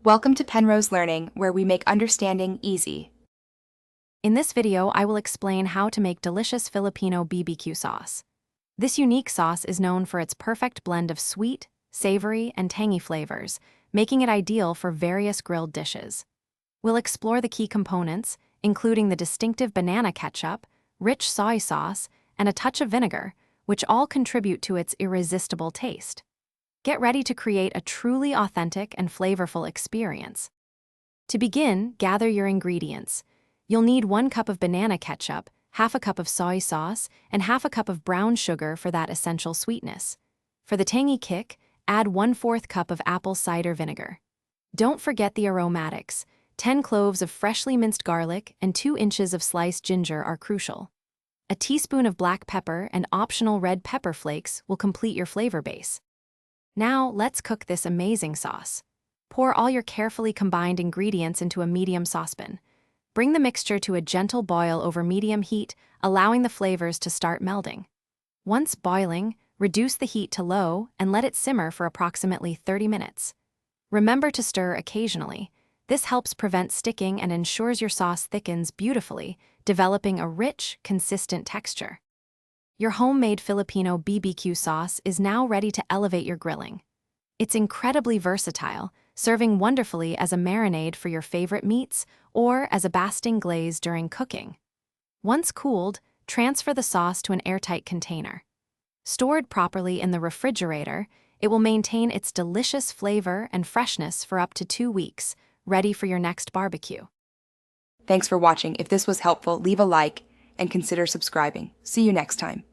Welcome to Penrose Learning, where we make understanding easy. In this video, I will explain how to make delicious Filipino BBQ sauce. This unique sauce is known for its perfect blend of sweet, savory, and tangy flavors, making it ideal for various grilled dishes. We'll explore the key components, including the distinctive banana ketchup, rich soy sauce, and a touch of vinegar, which all contribute to its irresistible taste. Get ready to create a truly authentic and flavorful experience. To begin, gather your ingredients. You'll need 1 cup of banana ketchup, half a cup of soy sauce, and half a cup of brown sugar for that essential sweetness. For the tangy kick, add 1/4 cup of apple cider vinegar. Don't forget the aromatics. 10 cloves of freshly minced garlic and 2 inches of sliced ginger are crucial. A teaspoon of black pepper and optional red pepper flakes will complete your flavor base. Now, let's cook this amazing sauce. Pour all your carefully combined ingredients into a medium saucepan. Bring the mixture to a gentle boil over medium heat, allowing the flavors to start melding. Once boiling, reduce the heat to low and let it simmer for approximately 30 minutes. Remember to stir occasionally. This helps prevent sticking and ensures your sauce thickens beautifully, developing a rich, consistent texture. Your homemade Filipino BBQ sauce is now ready to elevate your grilling. It's incredibly versatile, serving wonderfully as a marinade for your favorite meats or as a basting glaze during cooking. Once cooled, transfer the sauce to an airtight container. Stored properly in the refrigerator, it will maintain its delicious flavor and freshness for up to 2 weeks, ready for your next barbecue. Thanks for watching. If this was helpful, leave a like and consider subscribing. See you next time.